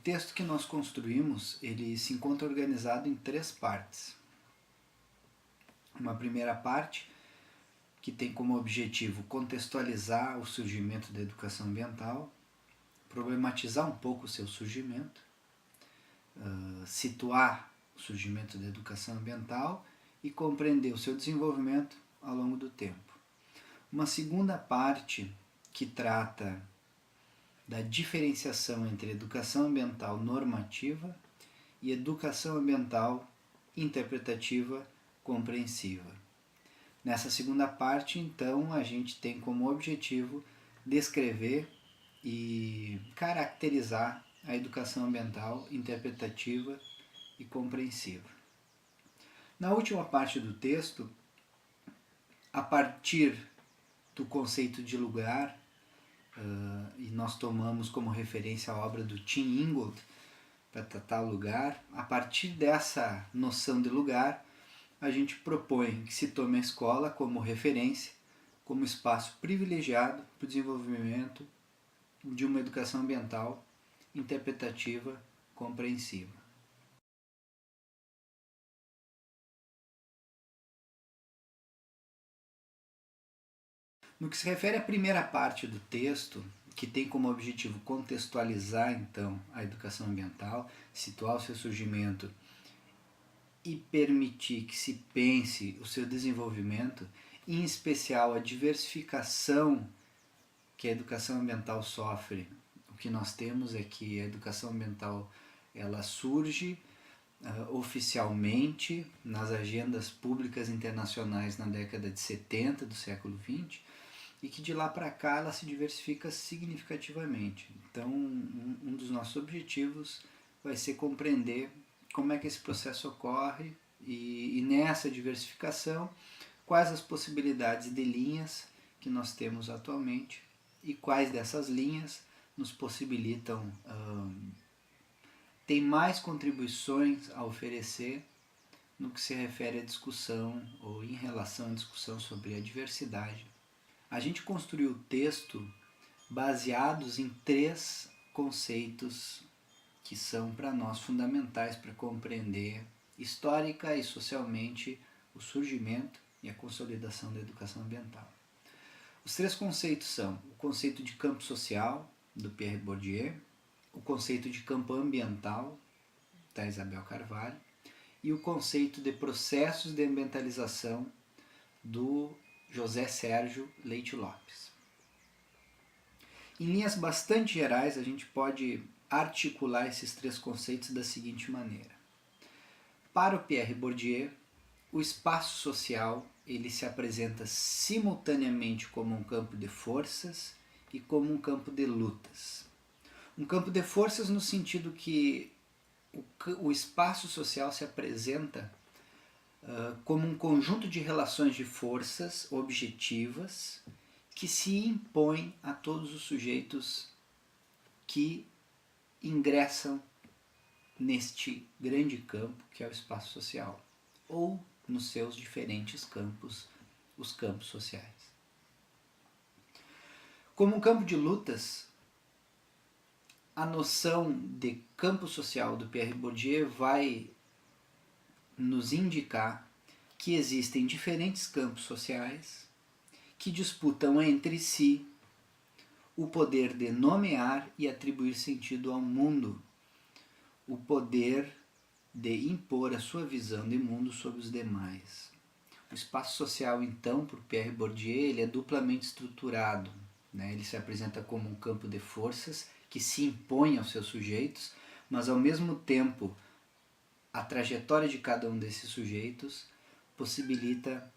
texto que nós construímos, ele se encontra organizado em 3 partes. Uma primeira parte, que tem como objetivo contextualizar o surgimento da educação ambiental, problematizar um pouco o seu surgimento, situar o surgimento da educação ambiental e compreender o seu desenvolvimento ao longo do tempo. Uma segunda parte que trata da diferenciação entre educação ambiental normativa e educação ambiental interpretativa compreensiva. Nessa segunda parte, então, a gente tem como objetivo descrever e caracterizar a educação ambiental interpretativa e compreensiva. Na última parte do texto, a partir do conceito de lugar, e nós tomamos como referência a obra do Tim Ingold para tratar o lugar, a partir dessa noção de lugar, a gente propõe que se tome a escola como referência, como espaço privilegiado para o desenvolvimento de uma educação ambiental interpretativa compreensiva. No que se refere à primeira parte do texto, que tem como objetivo contextualizar então a educação ambiental, situar o seu surgimento e permitir que se pense o seu desenvolvimento, em especial a diversificação que a educação ambiental sofre. O que nós temos é que a educação ambiental ela surge oficialmente nas agendas públicas internacionais na década de 70 do século XX, e que de lá para cá ela se diversifica significativamente. Então, um dos nossos objetivos vai ser compreender como é que esse processo ocorre e nessa diversificação, quais as possibilidades de linhas que nós temos atualmente e quais dessas linhas nos possibilitam ter mais contribuições a oferecer no que se refere à discussão ou em relação à discussão sobre a diversidade. A gente construiu o texto baseados em 3 conceitos que são para nós fundamentais para compreender histórica e socialmente o surgimento e a consolidação da educação ambiental. Os 3 conceitos são o conceito de campo social, do Pierre Bourdieu, o conceito de campo ambiental, da Isabel Carvalho, e o conceito de processos de ambientalização, do José Sérgio Leite Lopes. Em linhas bastante gerais, a gente pode articular esses 3 conceitos da seguinte maneira. Para o Pierre Bourdieu, o espaço social ele se apresenta simultaneamente como um campo de forças e como um campo de lutas. Um campo de forças no sentido que o espaço social se apresenta como um conjunto de relações de forças objetivas que se impõem a todos os sujeitos que ingressam neste grande campo que é o espaço social, ou nos seus diferentes campos, os campos sociais. Como um campo de lutas, a noção de campo social do Pierre Bourdieu vai nos indicar que existem diferentes campos sociais que disputam entre si o poder de nomear e atribuir sentido ao mundo, o poder de impor a sua visão de mundo sobre os demais. O espaço social, então, por Pierre Bourdieu, ele é duplamente estruturado. Ele se apresenta como um campo de forças que se impõe aos seus sujeitos, mas ao mesmo tempo a trajetória de cada um desses sujeitos possibilita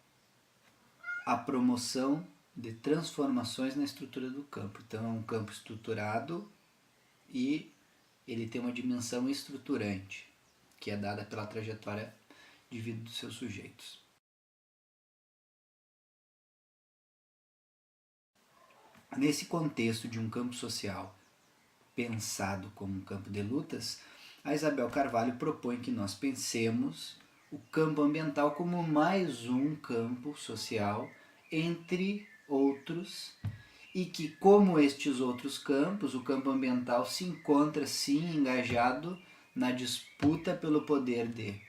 a promoção de transformações na estrutura do campo. Então é um campo estruturado e ele tem uma dimensão estruturante, que é dada pela trajetória de vida dos seus sujeitos. Nesse contexto de um campo social pensado como um campo de lutas, a Isabel Carvalho propõe que nós pensemos o campo ambiental como mais um campo social, entre outros, e que, como estes outros campos, o campo ambiental se encontra sim engajado na disputa pelo poder de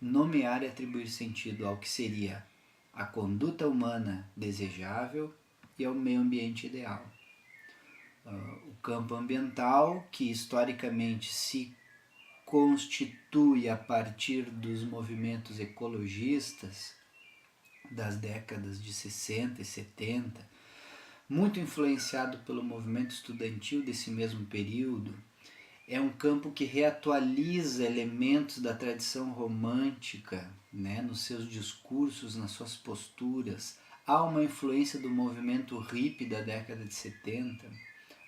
nomear e atribuir sentido ao que seria a conduta humana desejável e ao meio ambiente ideal. O campo ambiental, que historicamente se constitui a partir dos movimentos ecologistas das décadas de 60 e 70, muito influenciado pelo movimento estudantil desse mesmo período, é um campo que reatualiza elementos da tradição romântica, né, nos seus discursos, nas suas posturas. Há uma influência do movimento hippie da década de 70.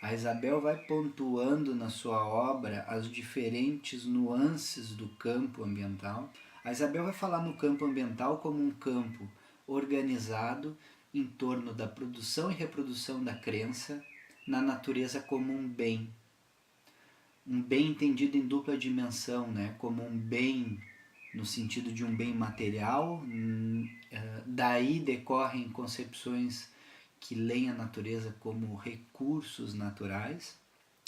A Isabel vai pontuando na sua obra as diferentes nuances do campo ambiental. A Isabel vai falar no campo ambiental como um campo organizado em torno da produção e reprodução da crença na natureza como um bem entendido em dupla dimensão, né? Como um bem no sentido de um bem material, daí decorrem concepções que leem a natureza como recursos naturais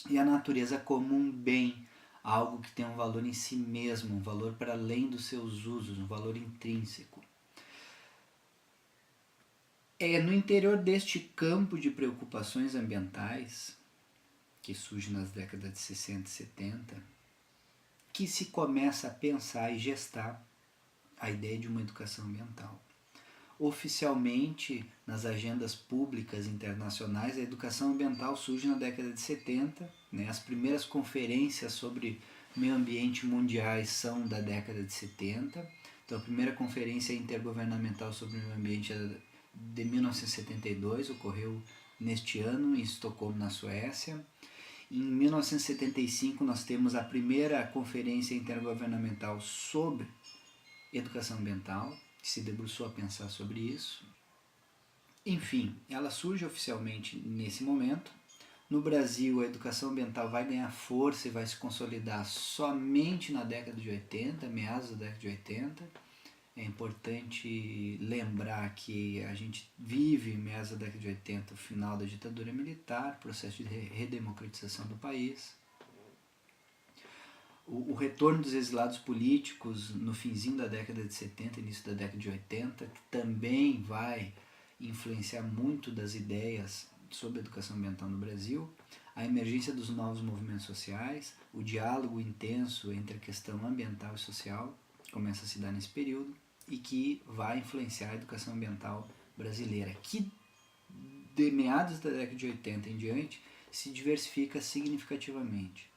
e a natureza como um bem, algo que tem um valor em si mesmo, um valor para além dos seus usos, um valor intrínseco. É no interior deste campo de preocupações ambientais, que surge nas décadas de 60 e 70, que se começa a pensar e gestar a ideia de uma educação ambiental. Oficialmente, nas agendas públicas internacionais, a educação ambiental surge na década de 70, né? As primeiras conferências sobre meio ambiente mundiais são da década de 70. Então, a primeira conferência intergovernamental sobre o meio ambiente é de 1972, ocorreu neste ano em Estocolmo, na Suécia. Em 1975 nós temos a primeira conferência intergovernamental sobre educação ambiental, que se debruçou a pensar sobre isso. Enfim, ela surge oficialmente nesse momento. No Brasil, a educação ambiental vai ganhar força e vai se consolidar somente na década de 80, meados da década de 80. É importante lembrar que a gente vive, em meados da década de 80, o final da ditadura militar, processo de redemocratização do país. O retorno dos exilados políticos no finzinho da década de 70, início da década de 80, que também vai influenciar muito das ideias sobre a educação ambiental no Brasil. A emergência dos novos movimentos sociais, o diálogo intenso entre a questão ambiental e social começa a se dar nesse período, e que vai influenciar a educação ambiental brasileira, que de meados da década de 80 em diante se diversifica significativamente,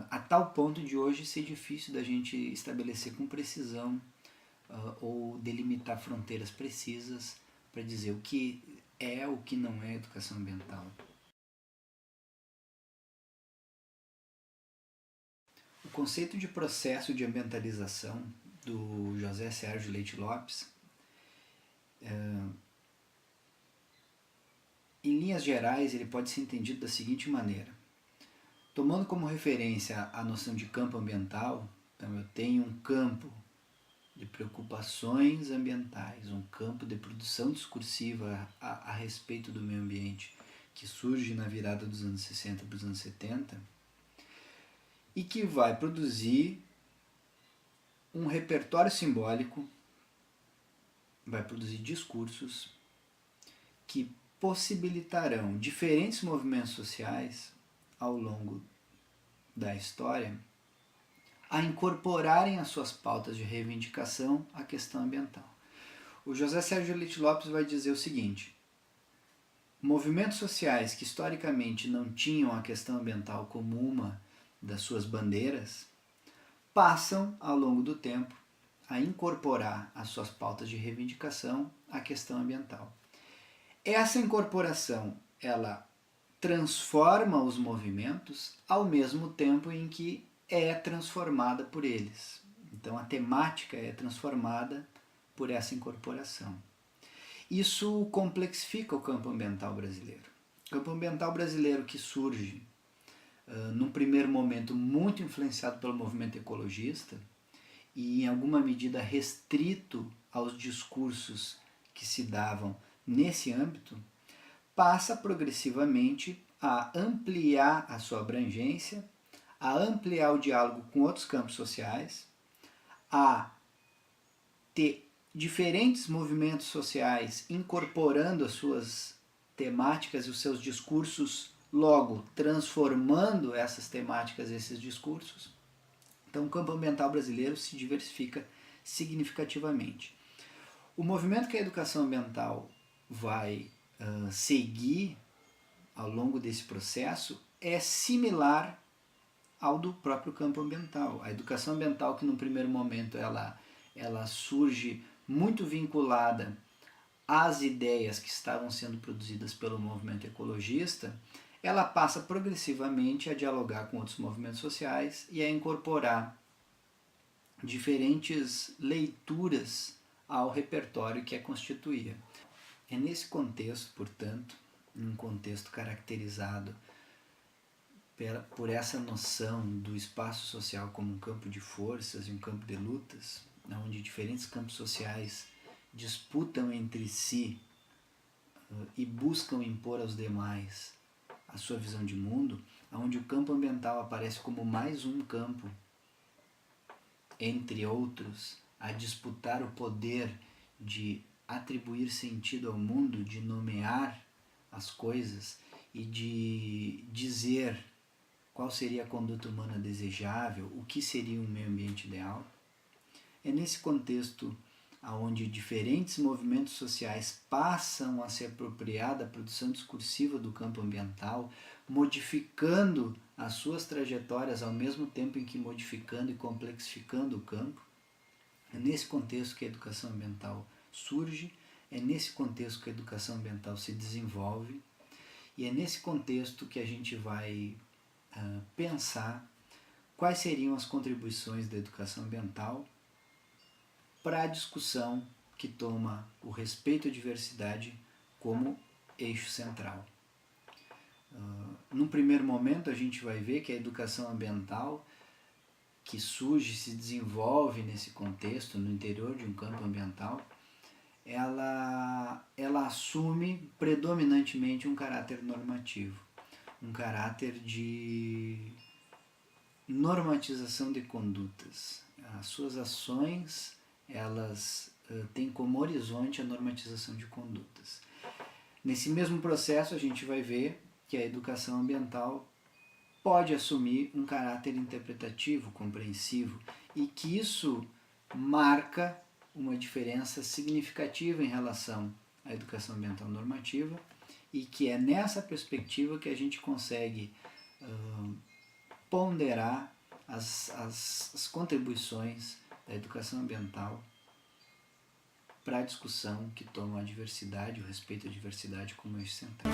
a tal ponto de hoje ser difícil da gente estabelecer com precisão ou delimitar fronteiras precisas para dizer o que é ou o que não é educação ambiental. O conceito de processo de ambientalização do José Sérgio Leite Lopes, em linhas gerais, ele pode ser entendido da seguinte maneira. Tomando como referência a noção de campo ambiental, então eu tenho um campo de preocupações ambientais, um campo de produção discursiva a respeito do meio ambiente, que surge na virada dos anos 60 para os anos 70, e que vai produzir um repertório simbólico, vai produzir discursos que possibilitarão diferentes movimentos sociais ao longo da história a incorporarem às suas pautas de reivindicação a questão ambiental. O José Sérgio Leite Lopes vai dizer o seguinte: movimentos sociais que historicamente não tinham a questão ambiental como uma das suas bandeiras passam, ao longo do tempo, a incorporar às suas pautas de reivindicação a questão ambiental. Essa incorporação, ela transforma os movimentos ao mesmo tempo em que é transformada por eles. Então a temática é transformada por essa incorporação. Isso complexifica o campo ambiental brasileiro. O campo ambiental brasileiro que surge num primeiro momento muito influenciado pelo movimento ecologista e em alguma medida restrito aos discursos que se davam nesse âmbito, passa progressivamente a ampliar a sua abrangência, a ampliar o diálogo com outros campos sociais, a ter diferentes movimentos sociais incorporando as suas temáticas e os seus discursos, logo transformando essas temáticas, esses discursos. Então o campo ambiental brasileiro se diversifica significativamente. O movimento que a educação ambiental vai seguir ao longo desse processo é similar ao do próprio campo ambiental. A educação ambiental, que no primeiro momento ela surge muito vinculada às ideias que estavam sendo produzidas pelo movimento ecologista, ela passa progressivamente a dialogar com outros movimentos sociais e a incorporar diferentes leituras ao repertório que a constituía. É nesse contexto, portanto, um contexto caracterizado por essa noção do espaço social como um campo de forças e um campo de lutas, onde diferentes campos sociais disputam entre si e buscam impor aos demais a sua visão de mundo, onde o campo ambiental aparece como mais um campo, entre outros, a disputar o poder de atribuir sentido ao mundo, de nomear as coisas e de dizer qual seria a conduta humana desejável, o que seria um meio ambiente ideal. É nesse contexto onde diferentes movimentos sociais passam a se apropriar da produção discursiva do campo ambiental, modificando as suas trajetórias ao mesmo tempo em que modificando e complexificando o campo. É nesse contexto que a educação ambiental surge, é nesse contexto que a educação ambiental se desenvolve, e é nesse contexto que a gente vai pensar quais seriam as contribuições da educação ambiental para a discussão que toma o respeito à diversidade como eixo central. Num primeiro momento, a gente vai ver que a educação ambiental, que surge e se desenvolve nesse contexto, no interior de um campo ambiental, ela assume predominantemente um caráter normativo, um caráter de normatização de condutas. As suas ações, elas têm como horizonte a normatização de condutas. Nesse mesmo processo, a gente vai ver que a educação ambiental pode assumir um caráter interpretativo, compreensivo, e que isso marca uma diferença significativa em relação à educação ambiental normativa, e que é nessa perspectiva que a gente consegue ponderar as contribuições da educação ambiental para a discussão que toma a diversidade, o respeito à diversidade como eixo central.